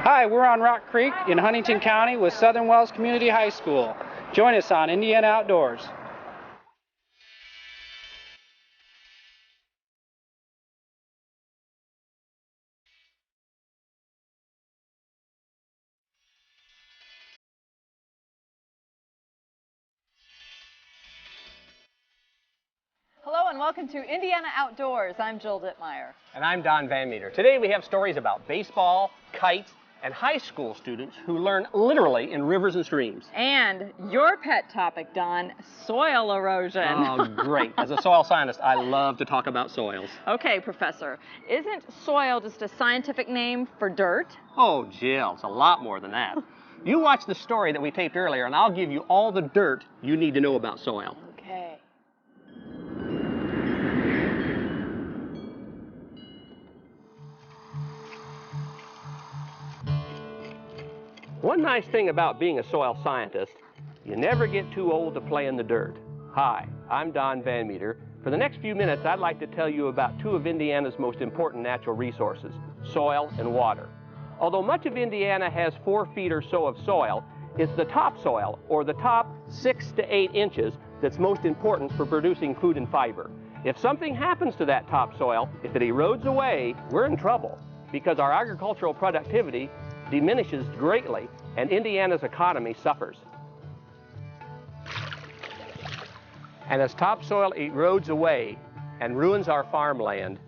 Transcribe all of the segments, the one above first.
Hi, we're on Rock Creek in Huntington County with Southern Wells Community High School. Join us on Indiana Outdoors. Hello and welcome to Indiana Outdoors. I'm Jill Ditmire. And I'm Don Van Meter. Today we have stories about baseball, kites, and high school students who learn literally in rivers and streams. And your pet topic, Don, soil erosion. Oh, great. As a soil scientist, I love to talk about soils. Okay, Professor. Isn't soil just a scientific name for dirt? Oh, Jill, it's a lot more than that. You watch the story that we taped earlier, and I'll give you all the dirt you need to know about soil. Okay. One nice thing about being a soil scientist, you never get too old to play in the dirt. Hi, I'm Don Van Meter. For the next few minutes, I'd like to tell you about two of Indiana's most important natural resources, soil and water. Although much of Indiana has 4 feet or so of soil, it's the topsoil, or the top 6 to 8 inches, that's most important for producing food and fiber. If something happens to that topsoil, if it erodes away, we're in trouble, because our agricultural productivity diminishes greatly, and Indiana's economy suffers. And as topsoil erodes away and ruins our farmland,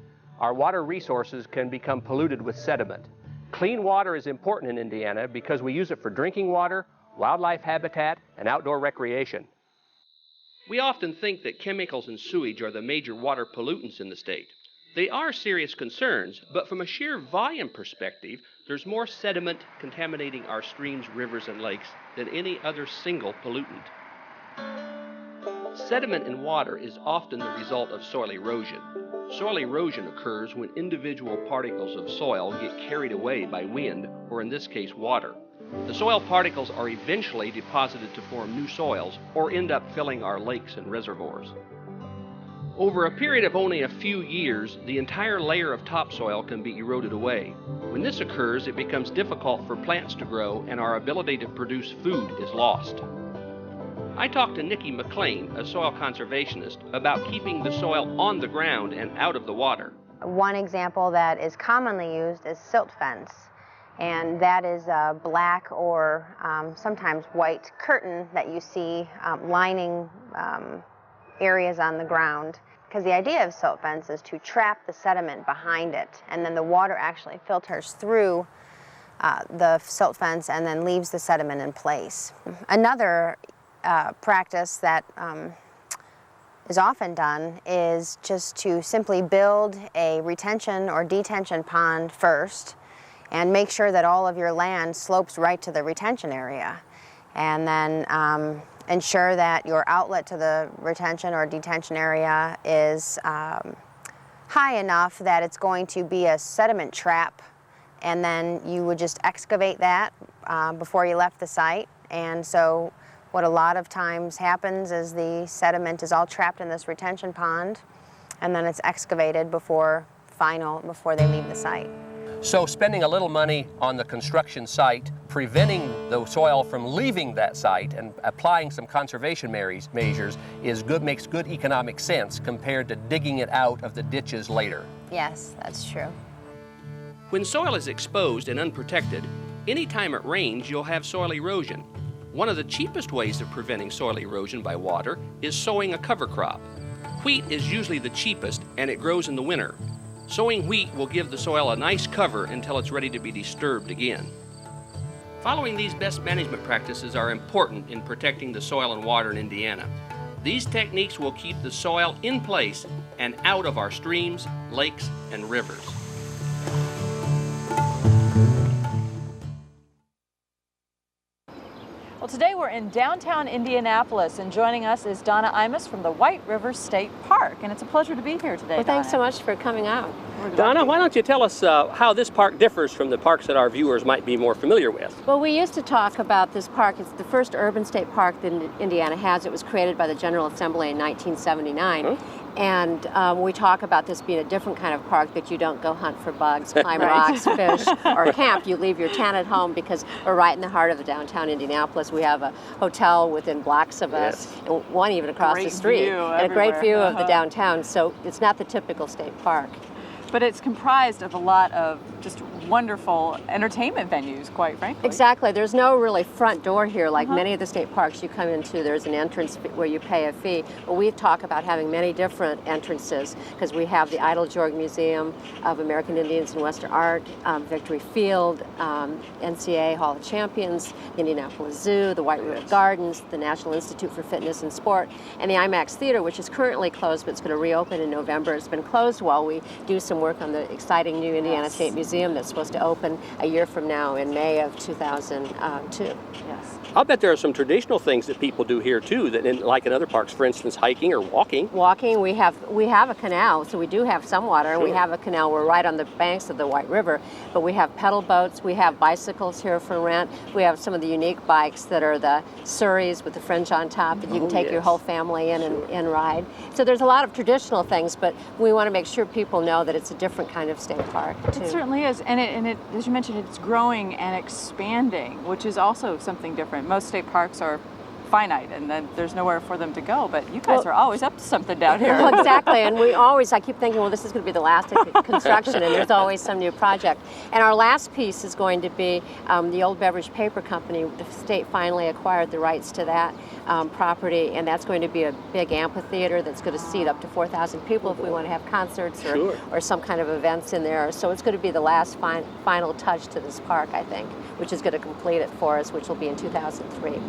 our water resources can become polluted with sediment. Clean water is important in Indiana because we use it for drinking water, wildlife habitat, and outdoor recreation. We often think that chemicals and sewage are the major water pollutants in the state. They are serious concerns, but from a sheer volume perspective, there's more sediment contaminating our streams, rivers, and lakes than any other single pollutant. Sediment in water is often the result of soil erosion. Soil erosion occurs when individual particles of soil get carried away by wind, or in this case, water. The soil particles are eventually deposited to form new soils or end up filling our lakes and reservoirs. Over a period of only a few years, the entire layer of topsoil can be eroded away. When this occurs, it becomes difficult for plants to grow and our ability to produce food is lost. I talked to Nikki McLean, a soil conservationist, about keeping the soil on the ground and out of the water. One example that is commonly used is silt fence, and that is a black or sometimes white curtain that you see lining areas on the ground. Because the idea of silt fence is to trap the sediment behind it, and then the water actually filters through the silt fence and then leaves the sediment in place. Another practice that is often done is just to simply build a retention or detention pond first and make sure that all of your land slopes right to the retention area, and then ensure that your outlet to the retention or detention area is high enough that it's going to be a sediment trap, and then you would just excavate that before you left the site. And so what a lot of times happens is the sediment is all trapped in this retention pond, and then it's excavated before they leave the site. So spending a little money on the construction site, preventing the soil from leaving that site, and applying some conservation measures makes good economic sense compared to digging it out of the ditches later. Yes, that's true. When soil is exposed and unprotected, anytime it rains, you'll have soil erosion. One of the cheapest ways of preventing soil erosion by water is sowing a cover crop. Wheat is usually the cheapest, and it grows in the winter. Sowing wheat will give the soil a nice cover until it's ready to be disturbed again. Following these best management practices are important in protecting the soil and water in Indiana. These techniques will keep the soil in place and out of our streams, lakes, and rivers. Well, today we're in downtown Indianapolis, and joining us is Donna Imus from the White River State Park, and it's a pleasure to be here today. Well, thanks so much for coming out. Donna, why don't you tell us how this park differs from the parks that our viewers might be more familiar with? Well, we used to talk about this park. It's the first urban state park that Indiana has. It was created by the General Assembly in 1979. And we talk about this being a different kind of park, that you don't go hunt for bugs, climb rocks, fish, or camp. You leave your tent at home because we're right in the heart of the downtown Indianapolis. We have a hotel within blocks of us, and one even across the street, and a great view of the downtown. So it's not the typical state park. But it's comprised of a lot of just wonderful entertainment venues, quite frankly. Exactly. There's no really front door here like many of the state parks you come into. There's an entrance where you pay a fee. But we talk about having many different entrances because we have the Idle Jorg Museum of American Indians and Western Art, Victory Field, NCAA Hall of Champions, the Indianapolis Zoo, the White River Gardens, the National Institute for Fitness and Sport, and the IMAX Theater, which is currently closed but it's going to reopen in November. It's been closed while we do some work on the exciting new Indiana State Museum that's supposed to open a year from now in May of 2002. Yes. I'll bet there are some traditional things that people do here too, that like in other parks, for instance, hiking or walking. Walking, we have a canal, so we do have some water, and we have a canal. We're right on the banks of the White River, but we have pedal boats, we have bicycles here for rent, we have some of the unique bikes that are the Surreys with the fringe on top that you can take your whole family in and ride. So there's a lot of traditional things, but we want to make sure people know that it's a different kind of state park too. It certainly is, and it, as you mentioned, it's growing and expanding, which is also something different. Most state parks are finite, and then there's nowhere for them to go, but you guys are always up to something down here. Well, exactly, and I keep thinking, well, this is going to be the last construction, and there's always some new project. And our last piece is going to be the Old Beverage Paper Company. The state finally acquired the rights to that property, and that's going to be a big amphitheater that's going to seat up to 4,000 people if we want to have concerts or some kind of events in there. So it's going to be the last final touch to this park, I think, which is going to complete it for us, which will be in 2003.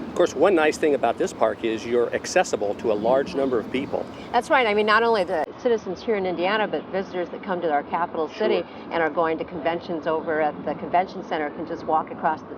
Of course, one nice thing about this park is you're accessible to a large number of people. That's right. I mean, not only the citizens here in Indiana, but visitors that come to our capital city and are going to conventions over at the convention center can just walk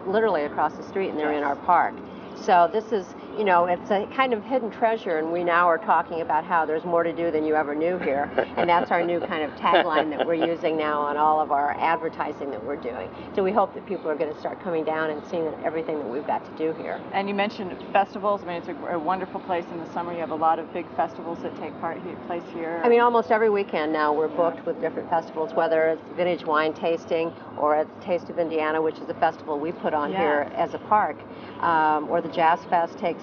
literally across the street, and they're in our park. So this is, it's a kind of hidden treasure, and we now are talking about how there's more to do than you ever knew here. And that's our new kind of tagline that we're using now on all of our advertising that we're doing. So we hope that people are going to start coming down and seeing everything that we've got to do here. And you mentioned festivals. I mean, it's a wonderful place in the summer. You have a lot of big festivals that take place here. I mean, almost every weekend now we're booked with different festivals, whether it's vintage wine tasting or it's Taste of Indiana, which is a festival we put on here as a park, or the Jazz Fest takes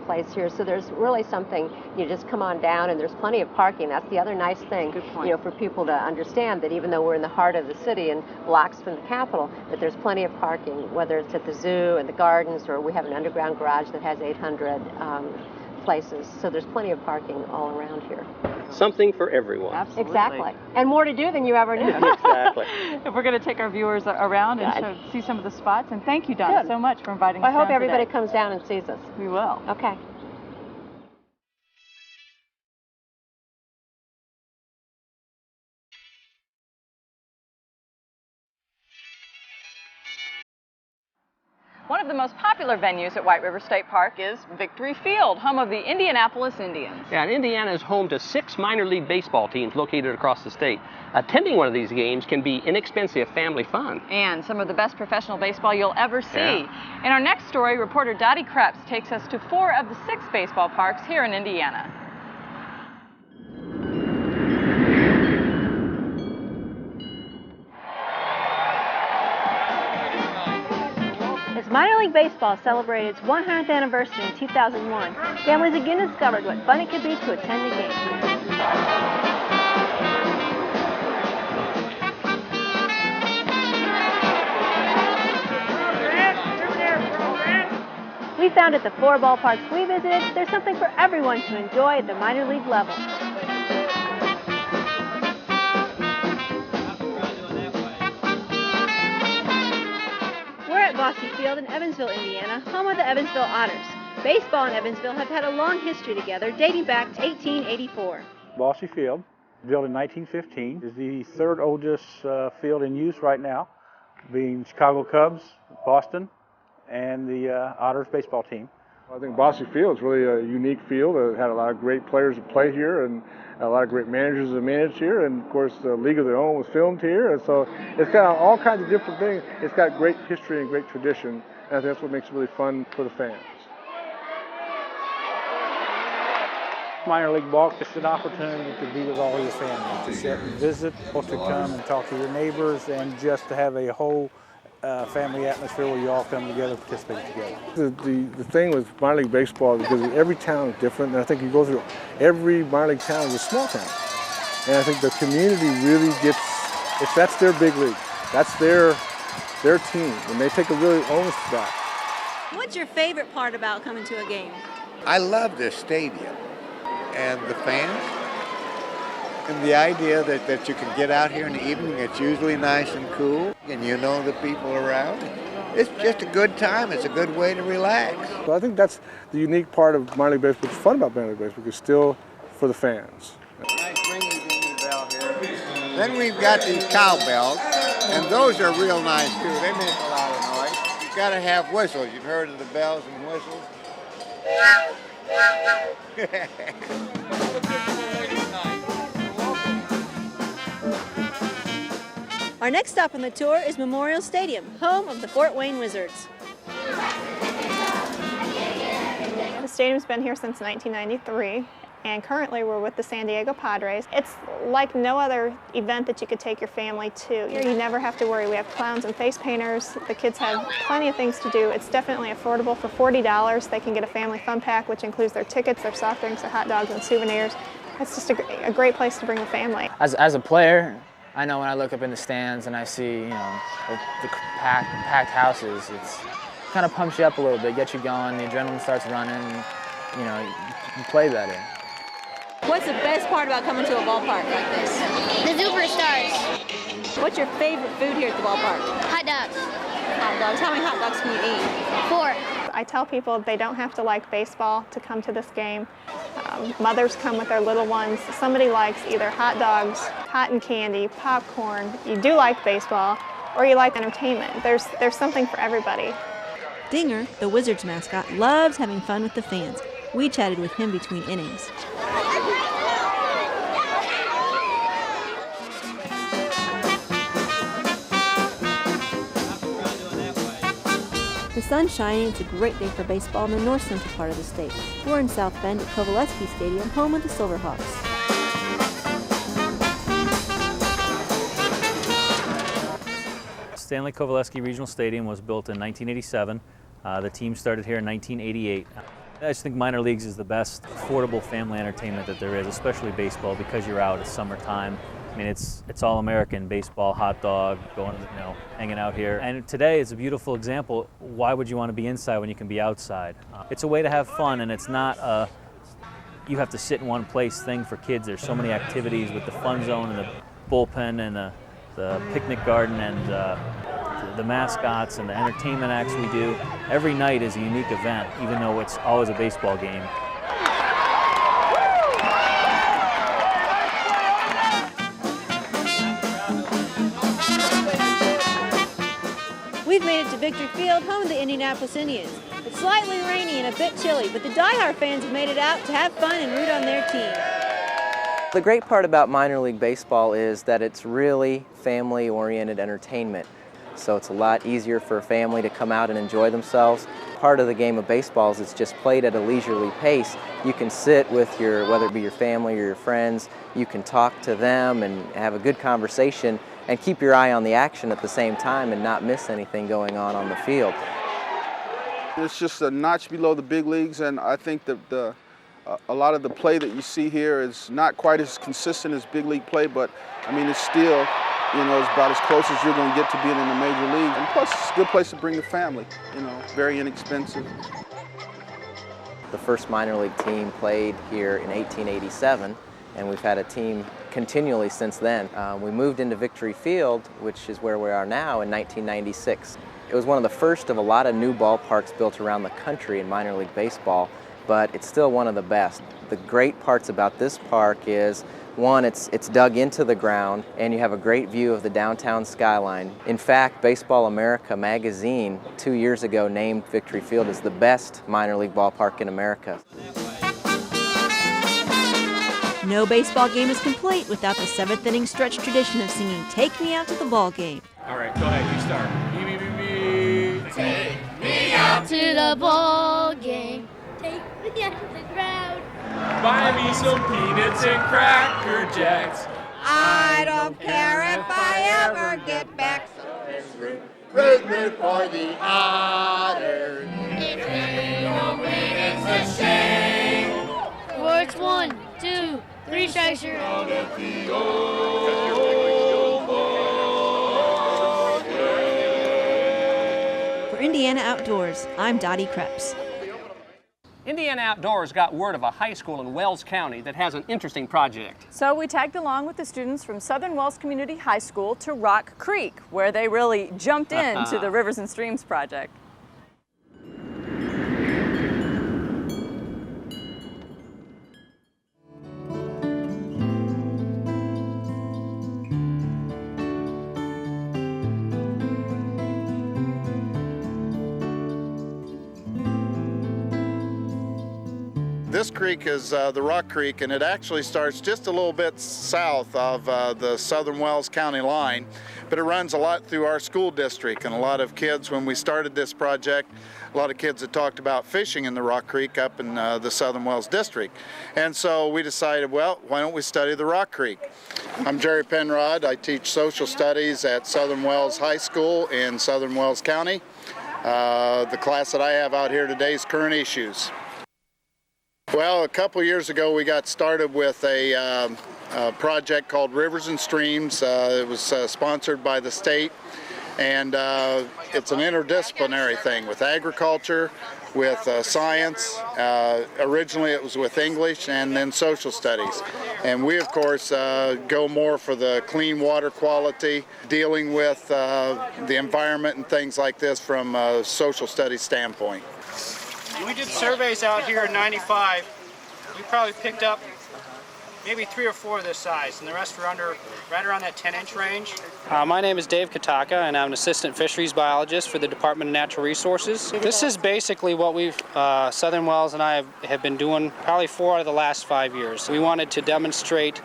place here. So there's really something, you just come on down, and there's plenty of parking. That's the other nice thing, for people to understand, that even though we're in the heart of the city and blocks from the Capitol, that there's plenty of parking, whether it's at the zoo and the gardens, or we have an underground garage that has 800 places. So there's plenty of parking all around here. Something for everyone. Absolutely. Exactly. And more to do than you ever knew. Exactly. We're going to take our viewers around and see some of the spots. And thank you, Donna, so much for inviting us down I hope everybody today. comes down and sees us. We will. Okay. One of the most popular venues at White River State Park is Victory Field, home of the Indianapolis Indians. Yeah, and Indiana is home to 6 minor league baseball teams located across the state. Attending one of these games can be inexpensive family fun. And some of the best professional baseball you'll ever see. In our next story, reporter Dottie Krebs takes us to 4 of the 6 baseball parks here in Indiana. As minor league baseball celebrated its 100th anniversary in 2001, families again discovered what fun it could be to attend a game. We found at the 4 ballparks we visited, there's something for everyone to enjoy at the minor league level. We're at Bosse Field in Evansville, Indiana, home of the Evansville Otters. Baseball and Evansville have had a long history together, dating back to 1884. Bosse Field, built in 1915, is the 3rd oldest field in use right now, being Chicago Cubs, Boston, and the Otters baseball team. I think Bosse Field is really a unique field. It had a lot of great players that played here, and a lot of great managers that managed here, and of course the League of Their Own was filmed here, and so it's got all kinds of different things. It's got great history and great tradition, and I think that's what makes it really fun for the fans. Minor league ball, it's an opportunity to be with all your family, to sit and visit, or to come and talk to your neighbors, and just to have a whole family atmosphere where you all come together, participate together. The thing with minor league baseball, because every town is different, and I think you go through every minor league town is a small town. And I think the community really gets, if that's their big league, that's their team, and they take a really onus to that. What's your favorite part about coming to a game? I love this stadium and the fans and the idea that you can get out here in the evening. It's usually nice and cool and you know the people around. It's just a good time. It's a good way to relax. So I think that's the unique part of minor league baseball. What's fun about minor league baseball is still for the fans. Nice ringy dingy bell here. Then we've got these cowbells, and those are real nice too. They make a lot of noise. You've got to have whistles. You've heard of the bells and whistles? Our next stop on the tour is Memorial Stadium, home of the Fort Wayne Wizards. The stadium's been here since 1993, and currently we're with the San Diego Padres. It's like no other event that you could take your family to. You never have to worry. We have clowns and face painters. The kids have plenty of things to do. It's definitely affordable. For $40, they can get a family fun pack, which includes their tickets, their soft drinks, their hot dogs, and souvenirs. It's just a great place to bring the family. As a player, I know when I look up in the stands and I see, the packed houses, it's kind of pumps you up a little bit, gets you going, the adrenaline starts running, you play better. What's the best part about coming to a ballpark like this? The Superstars. What's your favorite food here at the ballpark? Hot dogs. Hot dogs. How many hot dogs can you eat? 4. I tell people they don't have to like baseball to come to this game. Mothers come with their little ones. Somebody likes either hot dogs, cotton candy, popcorn. You do like baseball, or you like entertainment. There's something for everybody. Dinger, the Wizards mascot, loves having fun with the fans. We chatted with him between innings. The sun's shining. It's a great day for baseball in the north central part of the state. We're in South Bend at Kovaleski Stadium, home of the Silverhawks. Stanley Kovaleski Regional Stadium was built in 1987. The team started here in 1988. I just think minor leagues is the best affordable family entertainment that there is, especially baseball, because you're out. It's summertime. I mean, it's all American baseball, hot dog, going, hanging out here. And today is a beautiful example. Why would you want to be inside when you can be outside? It's a way to have fun, and it's not a you have to sit in one place thing for kids. There's so many activities with the fun zone and the bullpen and the picnic garden and the mascots and the entertainment acts we do. Every night is a unique event, even though it's always a baseball game. We've made it to Victory Field, home of the Indianapolis Indians. It's slightly rainy and a bit chilly, but the diehard fans have made it out to have fun and root on their team. The great part about minor league baseball is that it's really family-oriented entertainment. So it's a lot easier for a family to come out and enjoy themselves. Part of the game of baseball is it's just played at a leisurely pace. You can sit with whether it be your family or your friends, you can talk to them and have a good conversation and keep your eye on the action at the same time and not miss anything going on the field. It's just a notch below the big leagues, and I think that a lot of the play that you see here is not quite as consistent as big league play, but I mean, it's still, it's about as close as you're going to get to being in the major league. And plus, it's a good place to bring the family, very inexpensive. The first minor league team played here in 1887, and we've had a team continually since then. We moved into Victory Field, which is where we are now, in 1996. It was one of the first of a lot of new ballparks built around the country in minor league baseball, but it's still one of the best. The great parts about this park is, one, it's dug into the ground, and you have a great view of the downtown skyline. In fact, Baseball America magazine 2 years ago named Victory Field as the best minor league ballpark in America. No baseball game is complete without the seventh inning stretch tradition of singing "Take Me Out to the Ball Game." All right, go ahead, you start. Take me out to the ball game. Take me out to the ground. Buy me some peanuts and Cracker Jacks. I don't care if I ever get back. Recruitment for the otters. If they don't win, it's a shame. Well, it's 1, 2, 3 strikes, you're out. For Indiana Outdoors, I'm Dottie Krebs. Indiana Outdoors got word of a high school in Wells County that has an interesting project. So we tagged along with the students from Southern Wells Community High School to Rock Creek, where they really jumped into the Rivers and Streams project. This creek is the Rock Creek, and it actually starts just a little bit south of the Southern Wells County line, but it runs a lot through our school district. And a lot of kids, when we started this project, a lot of kids had talked about fishing in the Rock Creek up in the Southern Wells district. And so we decided, well, why don't we study the Rock Creek? I'm Jerry Penrod. I teach social studies at Southern Wells High School in Southern Wells County. The class that I have out here today is current issues. Well, a couple years ago we got started with a project called Rivers and Streams. It was sponsored by the state, and it's an interdisciplinary thing with agriculture, with science. Originally it was with English and then social studies. And we of course go more for the clean water quality, dealing with the environment and things like this from a social studies standpoint. We did surveys out here in '95. We probably picked up maybe 3 or 4 of this size, and the rest were right around that 10-inch range. My name is Dave Kataka, and I'm an assistant fisheries biologist for the Department of Natural Resources. This is basically what Southern Wells and I have been doing probably 4 out of the last 5 years. We wanted to demonstrate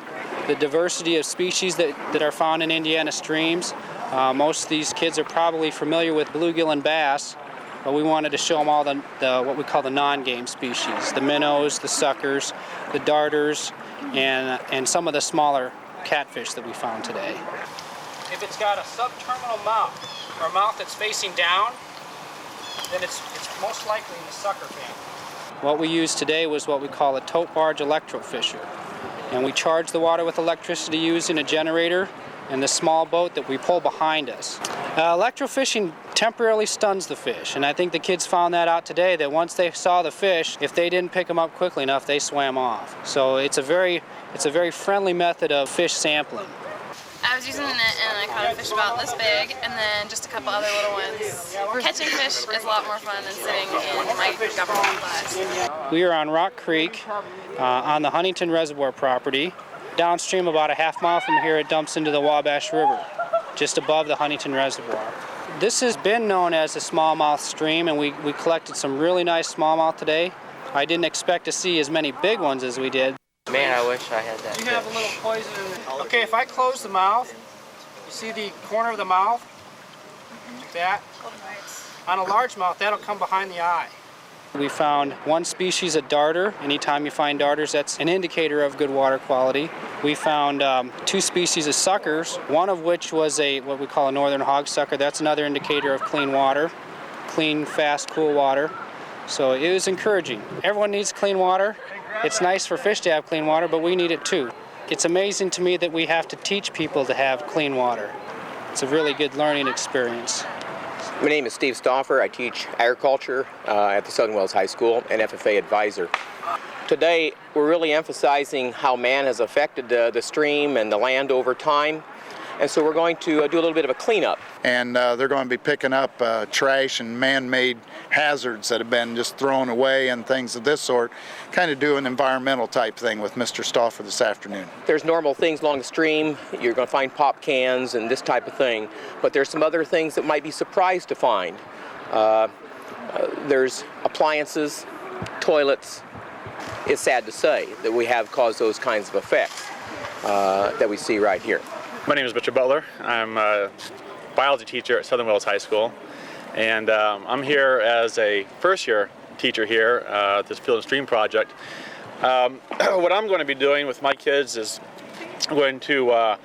the diversity of species that are found in Indiana streams. Most of these kids are probably familiar with bluegill and bass, but we wanted to show them all the what we call the non-game species, the minnows, the suckers, the darters, and some of the smaller catfish that we found today. If it's got a subterminal mouth, or a mouth that's facing down, then it's most likely in the sucker family. What we used today was what we call a tote barge electrofisher. And we charge the water with electricity using a generator and the small boat that we pull behind us. Electrofishing temporarily stuns the fish, and I think the kids found that out today, that once they saw the fish, if they didn't pick them up quickly enough, they swam off. So it's a very friendly method of fish sampling. I was using the net and I caught a fish about this big and then just a couple other little ones. Catching fish is a lot more fun than sitting in my government class. We are on Rock Creek on the Huntington Reservoir property. Downstream about a half mile from here it dumps into the Wabash River, just above the Huntington Reservoir. This has been known as a smallmouth stream, and we collected some really nice smallmouth today. I didn't expect to see as many big ones as we did. Man, I wish I had that. You have a little poison in it. Okay, if I close the mouth, you see the corner of the mouth? Like that? On a largemouth, that'll come behind the eye. We found one species of darter. Anytime you find darters, that's an indicator of good water quality. We found 2 species of suckers, one of which was what we call a northern hog sucker. That's another indicator of clean water, clean, fast, cool water. So it was encouraging. Everyone needs clean water. It's nice for fish to have clean water, but we need it too. It's amazing to me that we have to teach people to have clean water. It's a really good learning experience. My name is Steve Stauffer. I teach agriculture at the Southern Wells High School and FFA advisor. Today, we're really emphasizing how man has affected the stream and the land over time. And so we're going to do a little bit of a cleanup. And they're going to be picking up trash and man-made hazards that have been just thrown away and things of this sort. Kind of do an environmental type thing with Mr. Stauffer this afternoon. There's normal things along the stream. You're going to find pop cans and this type of thing. But there's some other things that might be surprised to find. There's appliances, toilets. It's sad to say that we have caused those kinds of effects that we see right here. My name is Mr. Butler. I'm a biology teacher at Southern Wells High School, and I'm here as a first-year teacher here at this Field and Stream project. What I'm going to be doing with my kids is going to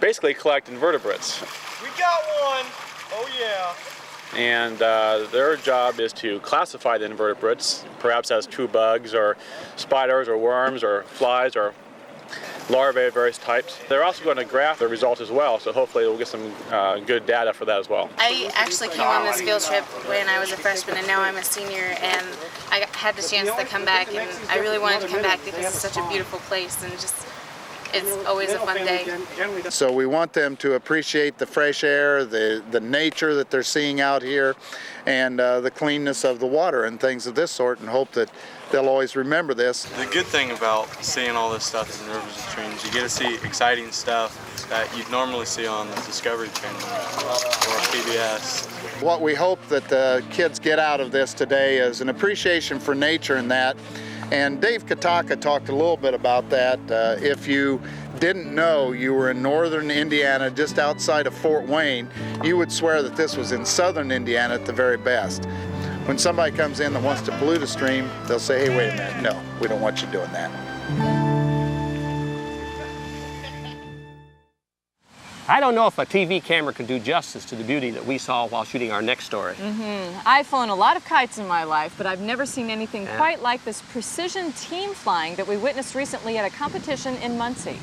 basically collect invertebrates. We got one! Oh yeah! And their job is to classify the invertebrates, perhaps as true bugs or spiders or worms or flies or larvae of various types. They're also going to graph the results as well, so hopefully we'll get some good data for that as well. I actually came on this field trip when I was a freshman, and now I'm a senior, and I had the chance to come back, and I really wanted to come back because it's such a beautiful place, and just it's always a fun day. So we want them to appreciate the fresh air, the nature that they're seeing out here, and the cleanness of the water and things of this sort, and hope that they'll always remember this. The good thing about seeing all this stuff in rivers and streams, you get to see exciting stuff that you'd normally see on the Discovery Channel or PBS. What we hope that the kids get out of this today is an appreciation for nature and that. And Dave Kataka talked a little bit about that. If you didn't know you were in northern Indiana, just outside of Fort Wayne, you would swear that this was in southern Indiana at the very best. When somebody comes in that wants to pollute a stream, they'll say, hey, wait a minute, no, we don't want you doing that. I don't know if a TV camera can do justice to the beauty that we saw while shooting our next story. I've flown a lot of kites in my life, but I've never seen anything quite like this precision team flying that we witnessed recently at a competition in Muncie.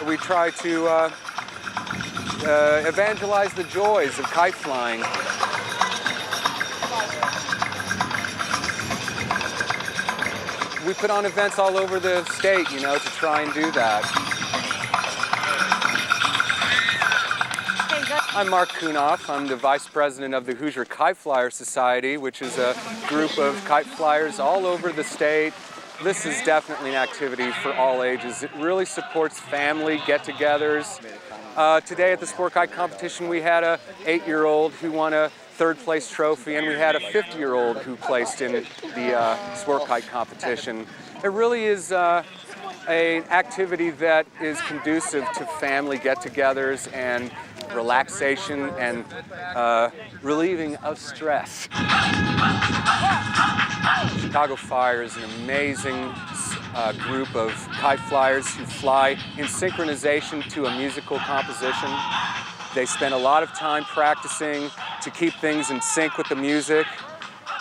We try to evangelize the joys of kite flying. We put on events all over the state, you know, to try and do that. I'm Mark Kunoff. I'm the vice president of the Hoosier Kite Flyer Society, which is a group of kite flyers all over the state. This is definitely an activity for all ages. It really supports family get-togethers. Today at the sport kite competition, we had a 8-year-old who won a third place trophy, and we had a 50-year-old who placed in the sport kite competition. It really is an activity that is conducive to family get-togethers and relaxation and relieving of stress. Chicago Fire is an amazing group of kite flyers who fly in synchronization to a musical composition. They spend a lot of time practicing to keep things in sync with the music.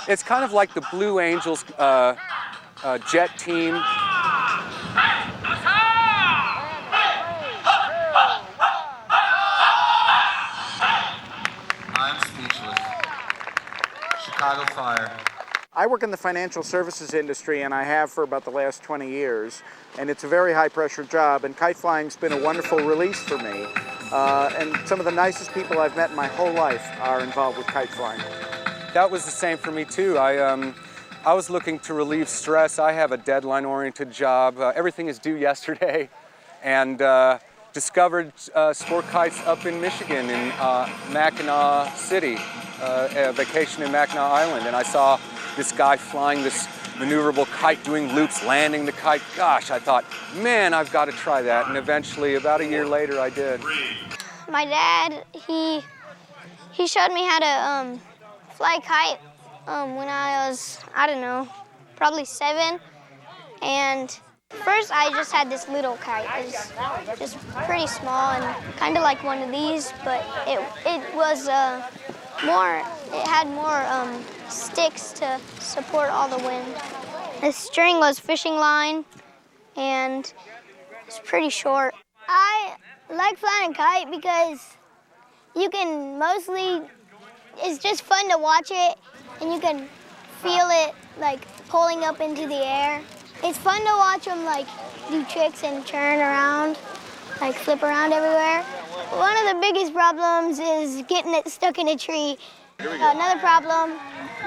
It's kind of like the Blue Angels jet team. I'm speechless. Chicago Fire. I work in the financial services industry, and I have for about the last 20 years, and it's a very high-pressure job, and kite flying's been a wonderful release for me. And some of the nicest people I've met in my whole life are involved with kite flying. That was the same for me too. I was looking to relieve stress. I have a deadline-oriented job. Everything is due yesterday, and discovered sport kites up in Michigan in Mackinac City, a vacation in Mackinac Island, and I saw this guy flying this maneuverable kite, doing loops, landing the kite. Gosh, I thought, man, I've got to try that. And eventually, about a year later, I did. My dad, he showed me how to fly a kite when I was, I don't know, probably 7. And first, I just had this little kite. It was just pretty small and kind of like one of these, but it was it had more sticks to support all the wind. The string was fishing line, and it's pretty short. I like flying a kite because you can it's just fun to watch it, and you can feel it like pulling up into the air. It's fun to watch them like do tricks and turn around, like flip around everywhere. One of the biggest problems is getting it stuck in a tree. Another problem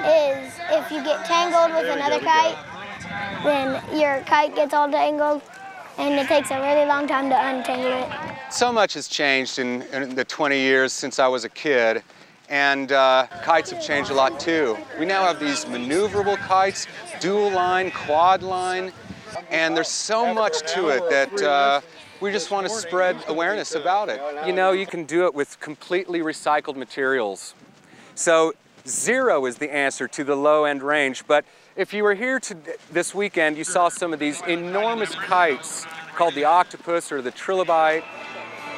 is if you get tangled with another kite, then your kite gets all tangled, and it takes a really long time to untangle it. So much has changed in the 20 years since I was a kid, and kites have changed a lot too. We now have these maneuverable kites, dual line, quad line, And there's so much to it that we just want to spread awareness about it. You know, you can do it with completely recycled materials. So 0 is the answer to the low-end range, but if you were here this weekend, you saw some of these enormous kites called the octopus or the trilobite,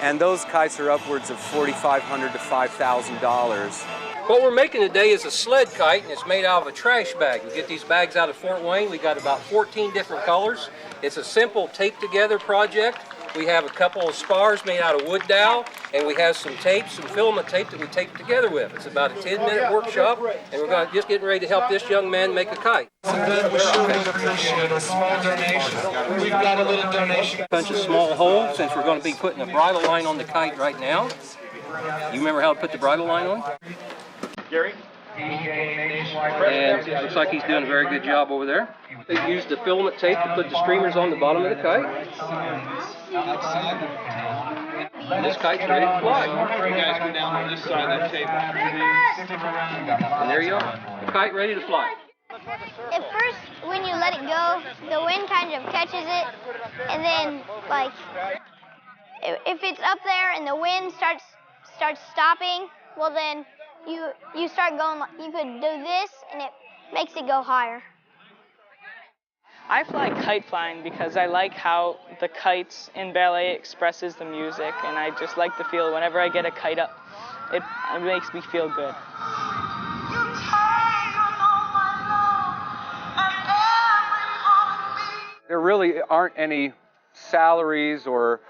and those kites are upwards of $4,500 to $5,000. What we're making today is a sled kite, and it's made out of a trash bag. We get these bags out of Fort Wayne. We got about 14 different colors. It's a simple tape-together project. We have a couple of spars made out of wood dowel, and we have some tape, some filament tape that we tape together with. It's about a 10-minute workshop, and we're just getting ready to help this young man make a kite. We sure would appreciate a small donation. We've got a little donation. Punch a small hole, since we're going to be putting a bridle line on the kite right now. You remember how to put the bridle line on? Gary? And it looks like he's doing a very good job over there. They used the filament tape to put the streamers on the bottom of the kite. And this kite's ready to fly. You guys go down on this side of the table. And there you are, the kite ready to fly. At first, when you let it go, the wind kind of catches it, and then, like, if it's up there and the wind starts stopping, well then you start going, you could do this, and it makes it go higher. I fly kite flying because I like how the kites in ballet expresses the music, and I just like the feel. Whenever I get a kite up, it makes me feel good. There really aren't any salaries or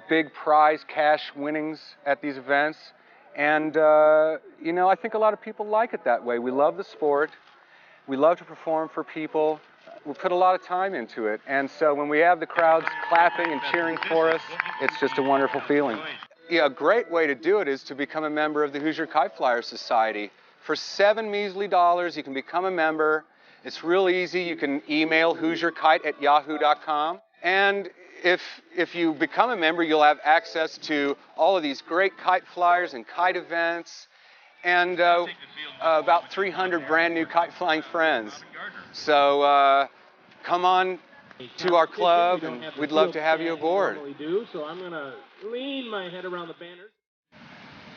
big prize cash winnings at these events. And, you know, I think a lot of people like it that way. We love the sport. We love to perform for people. We put a lot of time into it. And so when we have the crowds clapping and cheering for us, it's just a wonderful feeling. Yeah, a great way to do it is to become a member of the Hoosier Kite Flyer Society. For $7 measly, you can become a member. It's real easy. You can email HoosierKite@yahoo.com. And if you become a member, you'll have access to all of these great kite flyers and kite events, and about 300 brand new kite flying friends. So come on to our club, and we'd love to have you aboard. So I'm going to lean my head around the banners.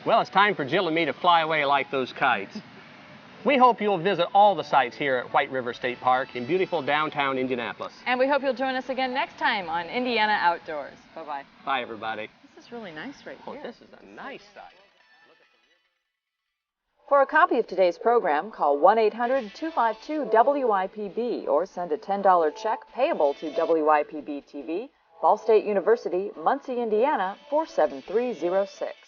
Well, it's time for Jill and me to fly away like those kites. We hope you'll visit all the sites here at White River State Park in beautiful downtown Indianapolis. And we hope you'll join us again next time on Indiana Outdoors. Bye-bye. Bye, everybody. This is really nice right here. Oh, this is a nice site. For a copy of today's program, call 1-800-252-WIPB or send a $10 check payable to WIPB-TV, Ball State University, Muncie, Indiana, 47306.